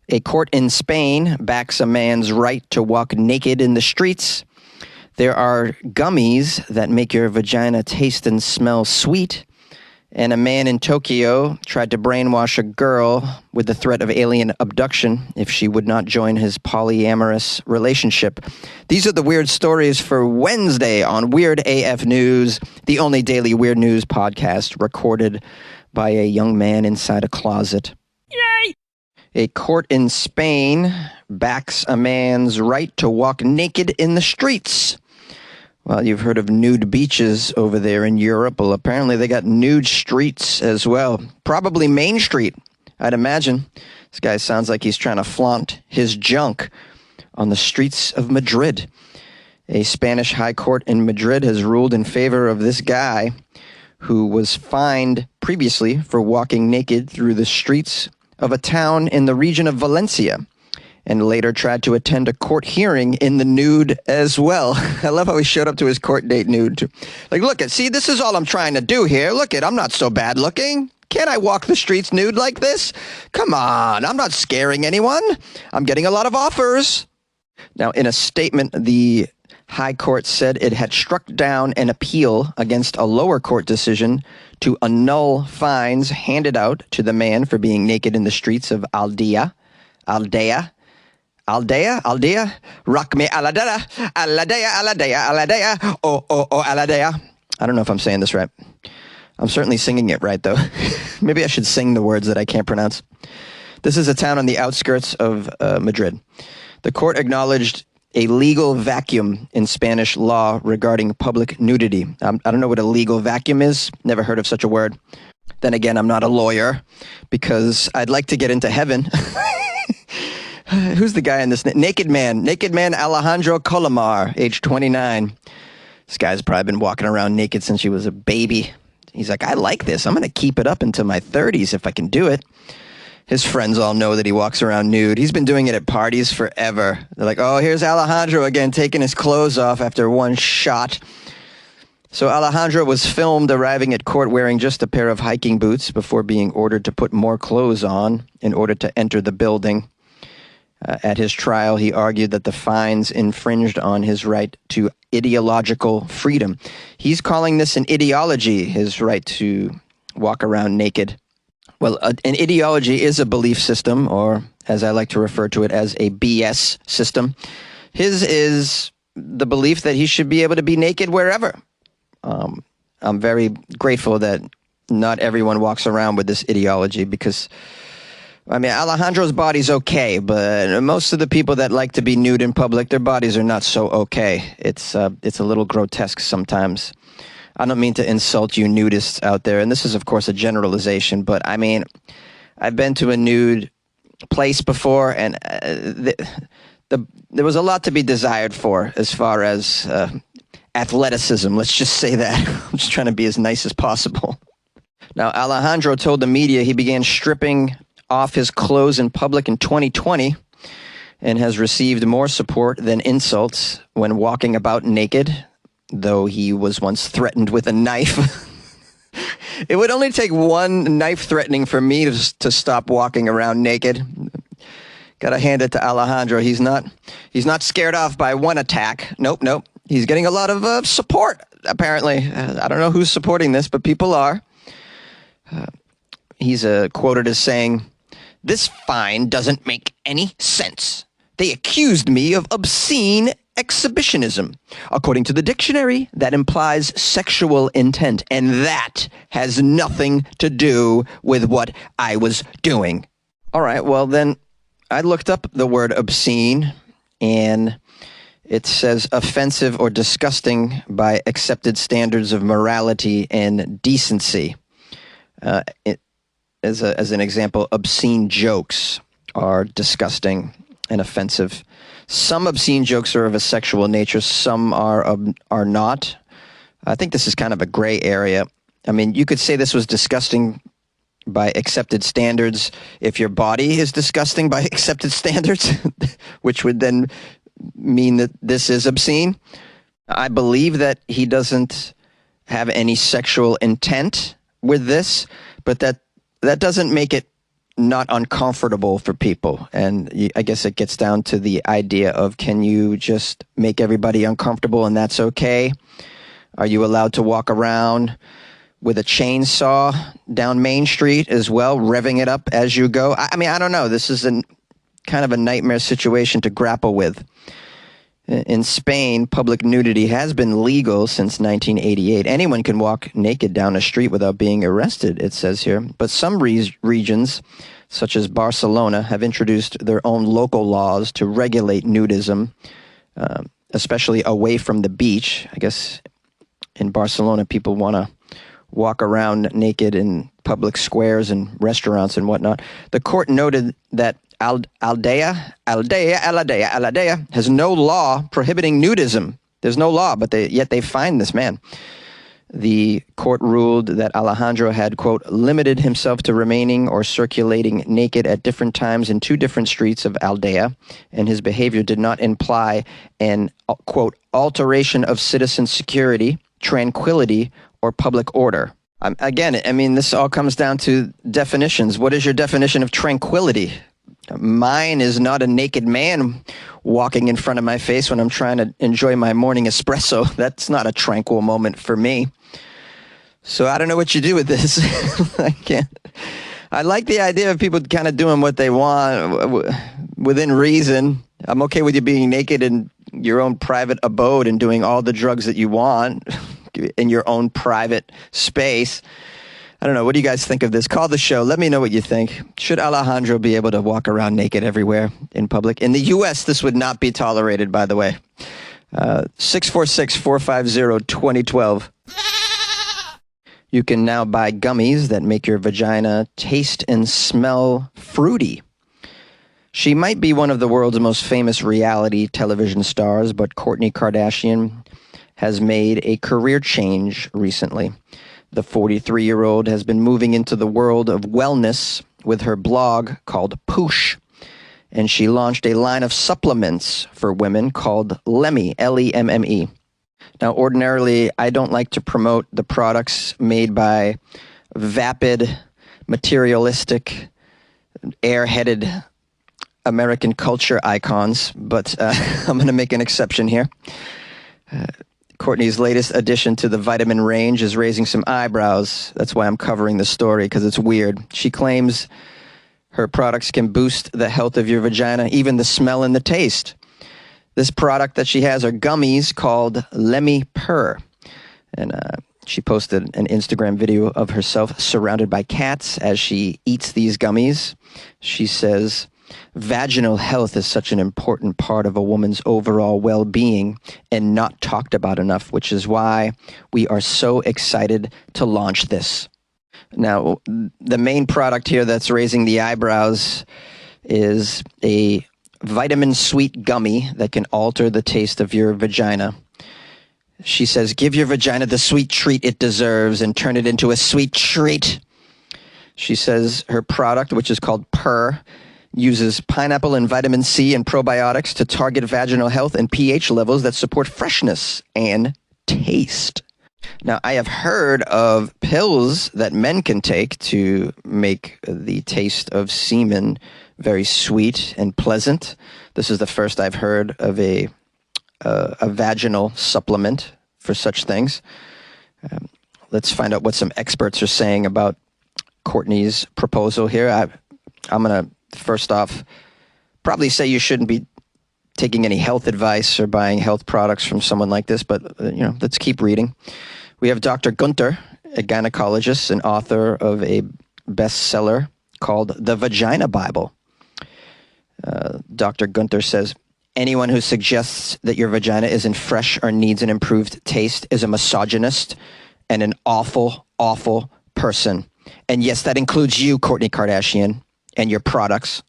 A court in Spain backs a man's right to walk naked in the streets. There are gummies that make your vagina taste and smell sweet. And a man in Tokyo tried to brainwash a girl with the threat of alien abduction if she would not join his polyamorous relationship. These are the weird stories for Wednesday on Weird AF News, the only daily weird news podcast recorded by a young man inside a closet. Yay! A court in Spain backs a man's right to walk naked in the streets. Well, you've heard of nude beaches over there in Europe. Well, apparently they got nude streets as well. Probably Main Street, I'd imagine. This guy sounds like he's trying to flaunt his junk on the streets of Madrid. A Spanish high court in Madrid has ruled in favor of this guy who was fined previously for walking naked through the streets of a town in the region of Valencia, and later tried to attend a court hearing in the nude as well. I love how he showed up to his court date nude. Like, look, see, this is all I'm trying to do here. Look, I'm not so bad looking. Can't I walk the streets nude like this? Come on, I'm not scaring anyone. I'm getting a lot of offers. Now, in a statement, the High Court said it had struck down an appeal against a lower court decision to annul fines handed out to the man for being naked in the streets of Aldea, rock me Aladea, oh, Aladea. I don't know if I'm saying this right. I'm certainly singing it right, though. Maybe I should sing the words that I can't pronounce. This is a town on the outskirts of Madrid. The court acknowledged a legal vacuum in Spanish law regarding public nudity. I don't know what a legal vacuum is. Never heard of such a word. Then again, I'm not a lawyer because I'd like to get into heaven. Who's the guy in this? Naked Man Alejandro Colomar, age 29. This guy's probably been walking around naked since he was a baby. He's like, I like this. I'm going to keep it up until my 30s if I can do it. His friends all know that he walks around nude. He's been doing it at parties forever. They're like, oh, here's Alejandro again, taking his clothes off after one shot. So Alejandro was filmed arriving at court wearing just a pair of hiking boots before being ordered to put more clothes on in order to enter the building. At his trial, he argued that the fines infringed on his right to ideological freedom. He's calling this an ideology, his right to walk around naked. Well, an ideology is a belief system, or as I like to refer to it as a BS system. His is the belief that he should be able to be naked wherever. I'm very grateful that not everyone walks around with this ideology because, I mean, Alejandro's body's okay, but most of the people that like to be nude in public, their bodies are not so okay. It's a little grotesque sometimes. I don't mean to insult you nudists out there, and this is, of course, a generalization, but I mean, I've been to a nude place before, and there was a lot to be desired for as far as athleticism. Let's just say that. I'm just trying to be as nice as possible. Now, Alejandro told the media he began stripping off his clothes in public in 2020 and has received more support than insults when walking about naked, though he was once threatened with a knife. It would only take one knife threatening for me to stop walking around naked. Gotta hand it to Alejandro. He's not scared off by one attack. Nope. He's getting a lot of support, apparently. I don't know who's supporting this, but people are. He's quoted as saying, "This fine doesn't make any sense. They accused me of obscene exhibitionism. According to the dictionary, that implies sexual intent, and that has nothing to do with what I was doing." All right, well then, I looked up the word obscene, and it says offensive or disgusting by accepted standards of morality and decency. As an example, obscene jokes are disgusting and offensive. Some obscene jokes are of a sexual nature, some are not. I think this is kind of a gray area. I mean, you could say this was disgusting by accepted standards if your body is disgusting by accepted standards, which would then mean that this is obscene. I believe that he doesn't have any sexual intent with this, but that doesn't make it not uncomfortable for people. And I guess it gets down to the idea of, can you just make everybody uncomfortable and that's okay? Are you allowed to walk around with a chainsaw down Main Street as well, revving it up as you go? I mean, I don't know. This is kind of a nightmare situation to grapple with. In Spain, public nudity has been legal since 1988. Anyone can walk naked down a street without being arrested, it says here. But some regions, such as Barcelona, have introduced their own local laws to regulate nudism, especially away from the beach. I guess in Barcelona, people want to walk around naked in public squares and restaurants and whatnot. The court noted that Aldea has no law prohibiting nudism. There's no law, but yet they fined this man. The court ruled that Alejandro had, quote, limited himself to remaining or circulating naked at different times in 2 different streets of Aldea, and his behavior did not imply an, quote, alteration of citizen security, tranquility, or public order. Again, I mean, this all comes down to definitions. What is your definition of tranquility? Mine is not a naked man walking in front of my face when I'm trying to enjoy my morning espresso. That's not a tranquil moment for me. So I don't know what you do with this. I can't. I like the idea of people kind of doing what they want within reason. I'm okay with you being naked in your own private abode and doing all the drugs that you want in your own private space. I don't know. What do you guys think of this? Call the show. Let me know what you think. Should Alejandro be able to walk around naked everywhere in public? In the U.S., this would not be tolerated, by the way. 646-450-2012. You can now buy gummies that make your vagina taste and smell fruity. She might be one of the world's most famous reality television stars, but Kourtney Kardashian has made a career change recently. The 43-year-old has been moving into the world of wellness with her blog called Poosh, and she launched a line of supplements for women called Lemme, L-E-M-M-E. Now, ordinarily, I don't like to promote the products made by vapid, materialistic, airheaded American culture icons, but I'm going to make an exception here. Kourtney's latest addition to the vitamin range is raising some eyebrows. That's why I'm covering the story, because it's weird. She claims her products can boost the health of your vagina, even the smell and the taste. This product that she has are gummies called Lemme Purr. And she posted an Instagram video of herself surrounded by cats as she eats these gummies. She says, vaginal health is such an important part of a woman's overall well-being and not talked about enough, which is why we are so excited to launch this. Now, the main product here that's raising the eyebrows is a vitamin sweet gummy that can alter the taste of your vagina. She says, give your vagina the sweet treat it deserves and turn it into a sweet treat. She says her product, which is called Purr, uses pineapple and vitamin C and probiotics to target vaginal health and pH levels that support freshness and taste. Now, I have heard of pills that men can take to make the taste of semen very sweet and pleasant. This is the first I've heard of a vaginal supplement for such things. Let's find out what some experts are saying about Kourtney's proposal here. I'm going to first off probably say you shouldn't be taking any health advice or buying health products from someone like this, but let's keep reading. We have Dr. Gunther, a gynecologist and author of a bestseller called The Vagina Bible. Dr. Gunther says, anyone who suggests that your vagina isn't fresh or needs an improved taste is a misogynist and an awful, awful person. And yes, that includes you, Kourtney Kardashian, and your products.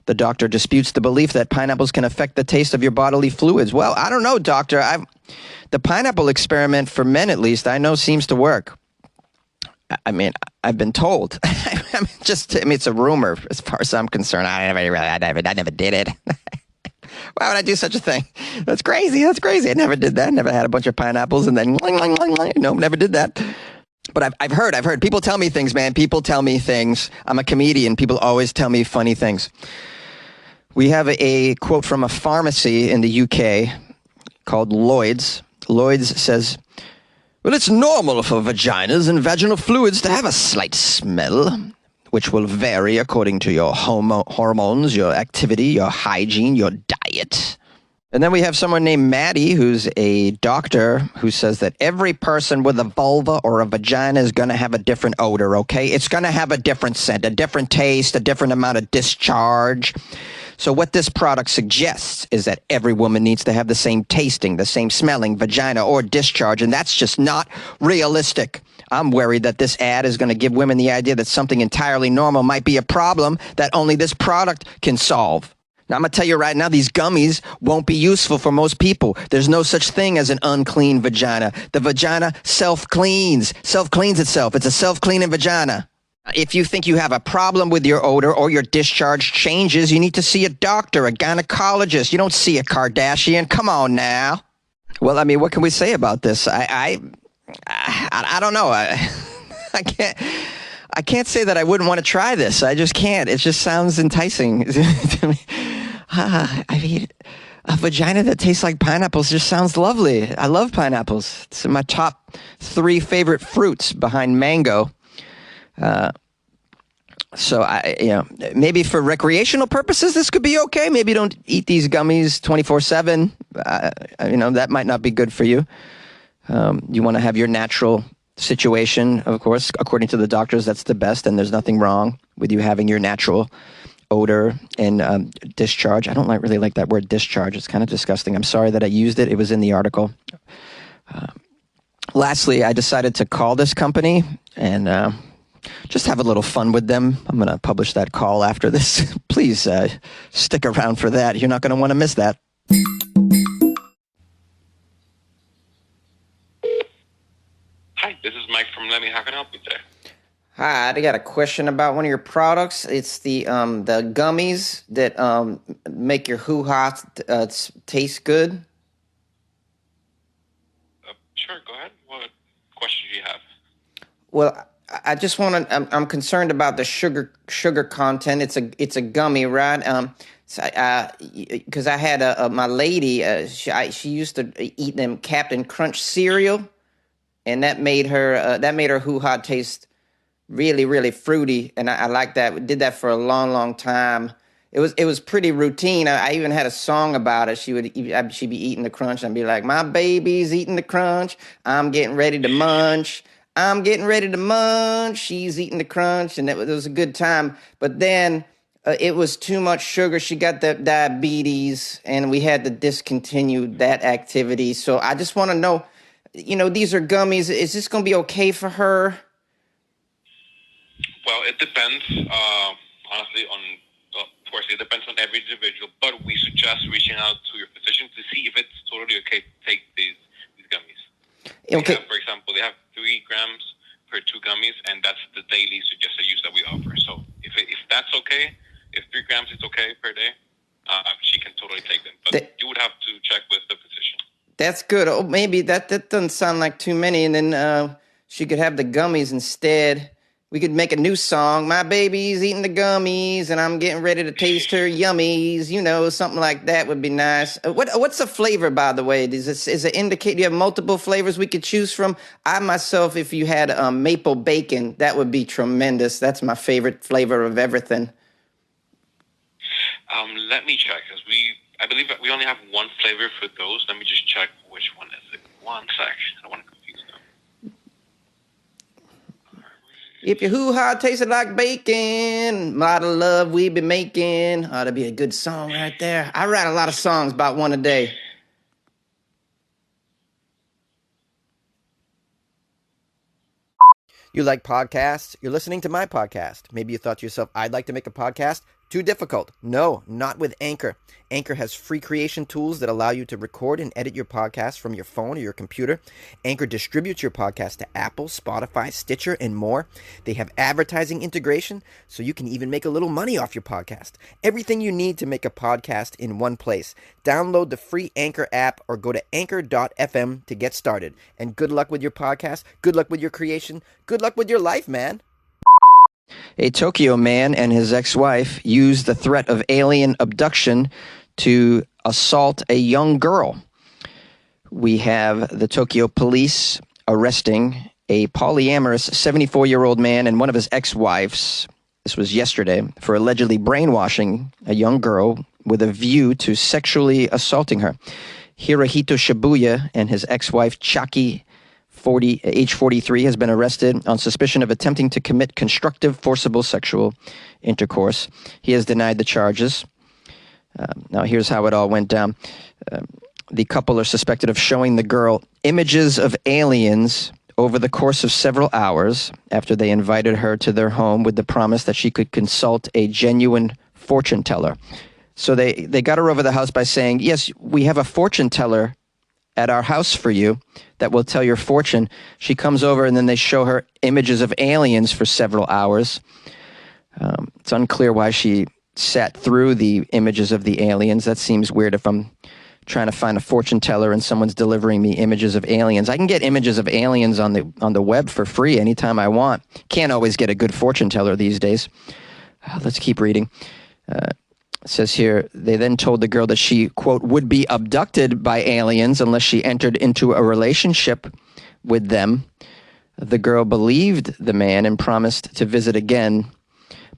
The doctor disputes the belief that pineapples can affect the taste of your bodily fluids. Well, I don't know, doctor. The pineapple experiment, for men at least, I know seems to work. I mean, I've been told. It's a rumor as far as I'm concerned. I never did it. Why would I do such a thing? That's crazy. I never did that. Never had a bunch of pineapples and then, no, never did that. But I've heard people tell me things, man. People tell me things. I'm a comedian. People always tell me funny things. We have a quote from a pharmacy in the UK called Lloyd's. Lloyd's says, well, it's normal for vaginas and vaginal fluids to have a slight smell, which will vary according to your hormones, your activity, your hygiene, your diet. And then we have someone named Maddie, who's a doctor, who says that every person with a vulva or a vagina is going to have a different odor, okay? It's going to have a different scent, a different taste, a different amount of discharge. So what this product suggests is that every woman needs to have the same tasting, the same smelling vagina or discharge, and that's just not realistic. I'm worried that this ad is going to give women the idea that something entirely normal might be a problem that only this product can solve. Now, I'm going to tell you right now, these gummies won't be useful for most people. There's no such thing as an unclean vagina. The vagina self-cleans itself. It's a self-cleaning vagina. If you think you have a problem with your odor or your discharge changes, you need to see a doctor, a gynecologist. You don't see a Kardashian. Come on now. Well, I mean, what can we say about this? I don't know. I can't say that I wouldn't want to try this. I just can't. It just sounds enticing to me. I mean, a vagina that tastes like pineapples just sounds lovely. I love pineapples. It's my top 3 favorite fruits behind mango. So maybe for recreational purposes, this could be okay. Maybe don't eat these gummies 24/7. That might not be good for you. You want to have your natural situation, of course. According to the doctors, that's the best, and there's nothing wrong with you having your natural odor and discharge. I don't really like that word discharge. It's kind of disgusting. I'm sorry that I used it. It was in the article. Lastly, I decided to call this company and just have a little fun with them. I'm going to publish that call after this. Please stick around for that. You're not going to want to miss that. Hi, this is Mike from Lemmy. How can I help you today? Hi, I got a question about one of your products. It's the gummies that make your hoo-ha taste good. Sure, go ahead. What question do you have? Well, I just want to. I'm concerned about the sugar content. It's a gummy, right? Because I had my lady. She used to eat them Captain Crunch cereal, and that made her hoo-ha taste really, really fruity, and I like that. We did that for a long, long time. It was pretty routine. I even had a song about it. She'd be eating the crunch, and I'd be like, "My baby's eating the crunch. I'm getting ready to munch. I'm getting ready to munch. She's eating the crunch," and it was a good time. But then it was too much sugar. She got the diabetes, and we had to discontinue that activity. So I just want to know, these are gummies. Is this going to be okay for her? Well, it depends, honestly, of course, it depends on every individual, but we suggest reaching out to your physician to see if it's totally okay to take these gummies. Okay. For example, they have 3 grams per 2 gummies, and that's the daily suggested use that we offer. So if that's okay, if 3 grams is okay per day, she can totally take them. But you would have to check with the physician. That's good. Oh, maybe that doesn't sound like too many, and then she could have the gummies instead. We could make a new song. My baby's eating the gummies, and I'm getting ready to taste her yummies. Something like that would be nice. What's the flavor, by the way? Is it indicate? Do you have multiple flavors we could choose from? I myself, if you had maple bacon, that would be tremendous. That's my favorite flavor of everything. Let me check, because I believe that we only have one flavor for those. Let me just check which one is it. One sec. I don't want to confuse them. If your hoo-ha tasted like bacon, model love we be making. Ought to be a good song right there. I write a lot of songs, about one a day. You like podcasts? You're listening to my podcast. Maybe you thought to yourself, I'd like to make a podcast Too difficult? No, not with Anchor. Anchor has free creation tools that allow you to record and edit your podcast from your phone or your computer. Anchor distributes your podcast to Apple, Spotify, Stitcher, and more. They have advertising integration, so you can even make a little money off your podcast. Everything you need to make a podcast in one place. Download the free Anchor app or go to anchor.fm to get started. And good luck with your podcast. Good luck with your creation. Good luck with your life, man. A Tokyo man and his ex-wife used the threat of alien abduction to assault a young girl. We have the Tokyo police arresting a polyamorous 74-year-old man and one of his ex-wives, this was yesterday, for allegedly brainwashing a young girl with a view to sexually assaulting her. Hirohito Shibuya and his ex-wife Chaki, age 43, has been arrested on suspicion of attempting to commit constructive forcible sexual intercourse. He has denied the charges. Now, here's how it all went down. The couple are suspected of showing the girl images of aliens over the course of several hours after they invited her to their home with the promise that she could consult a genuine fortune teller. So they got her over the house by saying, yes, we have a fortune teller at our house for you that will tell your fortune. She comes over and then they show her images of aliens for several hours. It's unclear why she sat through the images of the aliens. That seems weird if I'm trying to find a fortune teller and someone's delivering me images of aliens. I can get images of aliens on the web for free anytime I want. Can't always get a good fortune teller these days. Let's keep reading. It says here, they then told the girl that she, quote, would be abducted by aliens unless she entered into a relationship with them. The girl believed the man and promised to visit again,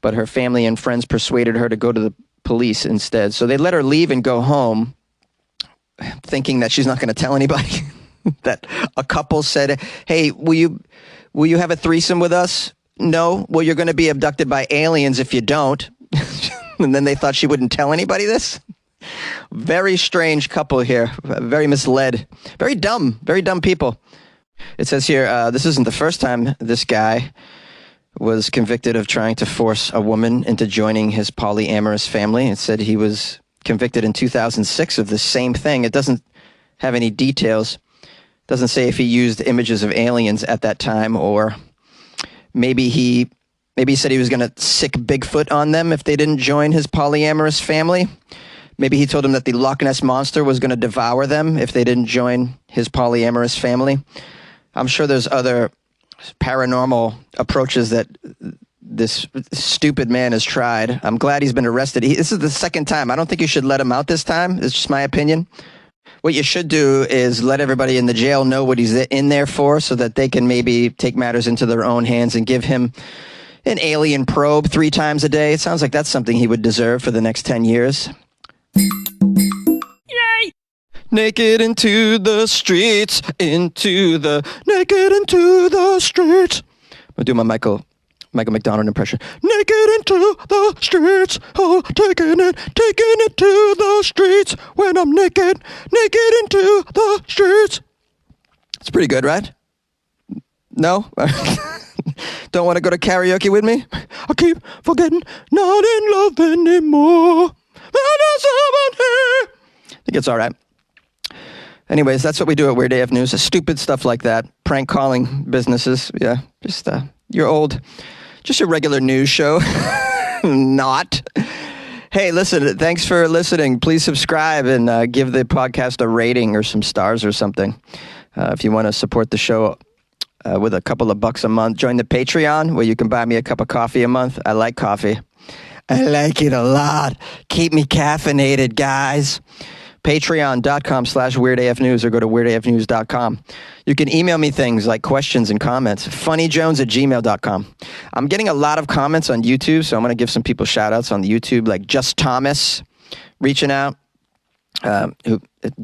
but her family and friends persuaded her to go to the police instead. So they let her leave and go home, thinking that she's not going to tell anybody. That a couple said, hey, will you have a threesome with us? No? Well, you're going to be abducted by aliens if you don't. And then they thought she wouldn't tell anybody this. Very strange couple here. Very misled. Very dumb people. It says here, this isn't the first time this guy was convicted of trying to force a woman into joining his polyamorous family. It said he was convicted in 2006 of the same thing. It doesn't have any details. It doesn't say if he used images of aliens at that time, or maybe he said he was going to sick Bigfoot on them if they didn't join his polyamorous family. Maybe he told them that the Loch Ness Monster was going to devour them if they didn't join his polyamorous family. I'm sure there's other paranormal approaches that this stupid man has tried. I'm glad he's been arrested. This is the second time. I don't think you should let him out this time. It's just my opinion. What you should do is let everybody in the jail know what he's in there for so that they can maybe take matters into their own hands and give him an alien probe 3 times a day. It sounds like that's something he would deserve for the next 10 years. Yay! Naked into the streets, naked into the streets. I'll do my Michael McDonald impression. Naked into the streets, oh, taking it to the streets. When I'm naked into the streets. It's pretty good, right? No? Don't want to go to karaoke with me? I keep forgetting, not in love anymore. I think it's all right. Anyways, that's what we do at Weird AF News. Stupid stuff like that. Prank calling businesses. Yeah, just your old, just your regular news show. Not. Hey, listen, thanks for listening. Please subscribe and give the podcast a rating or some stars or something. If you want to support the show with a couple of bucks a month, join the Patreon where you can buy me a cup of coffee a month. I like coffee. I like it a lot. Keep me caffeinated, guys. Patreon.com/WeirdAFNews or go to WeirdAFNews.com. You can email me things like questions and comments. funnyjones@gmail.com. I'm getting a lot of comments on YouTube, so I'm going to give some people shout outs on the YouTube, like Just Thomas reaching out.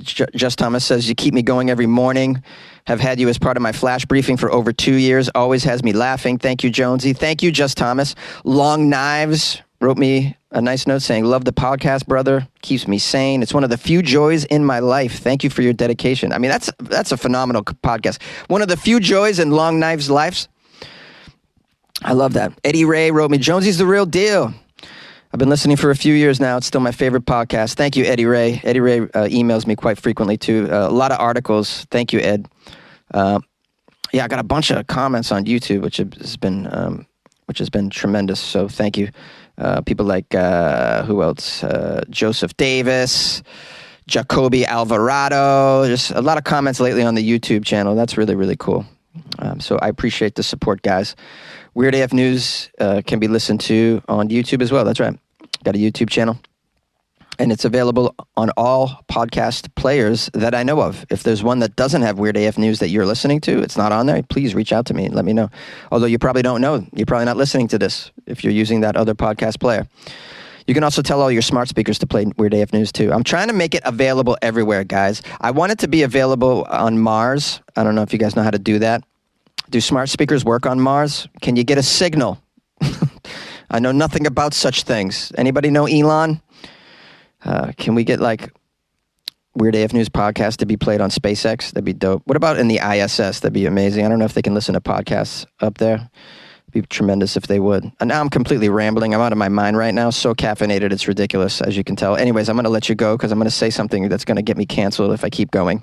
Just Thomas says, you keep me going every morning. Have had you as part of my flash briefing for over 2 years. Always has me laughing. Thank you, Jonesy. Thank you, Just Thomas. Long Knives wrote me a nice note saying, love the podcast, brother. Keeps me sane. It's one of the few joys in my life. Thank you for your dedication. I mean, that's a phenomenal podcast. One of the few joys in Long Knives' lives. I love that. Eddie Ray wrote me, Jonesy's the real deal. I've been listening for a few years now. It's still my favorite podcast. Thank you, Eddie Ray. Eddie Ray emails me quite frequently, too. A lot of articles. Thank you, Ed. Yeah, I got a bunch of comments on YouTube, which has been tremendous. So thank you. People like, who else? Joseph Davis, Jacoby Alvarado. Just a lot of comments lately on the YouTube channel. That's really, really cool. So I appreciate the support, guys. Weird AF News can be listened to on YouTube as well. That's right. Got a YouTube channel. And it's available on all podcast players that I know of. If there's one that doesn't have Weird AF News that you're listening to, it's not on there, please reach out to me and let me know. Although you probably don't know. You're probably not listening to this if you're using that other podcast player. You can also tell all your smart speakers to play Weird AF News too. I'm trying to make it available everywhere, guys. I want it to be available on Mars. I don't know if you guys know how to do that. Do smart speakers work on Mars? Can you get a signal? I know nothing about such things. Anybody know Elon? Can we get like Weird AF News podcast to be played on SpaceX? That'd be dope. What about in the ISS? That'd be amazing. I don't know if they can listen to podcasts up there. It'd be tremendous if they would. And now I'm completely rambling. I'm out of my mind right now. So caffeinated, it's ridiculous, as you can tell. Anyways, I'm going to let you go because I'm going to say something that's going to get me canceled if I keep going.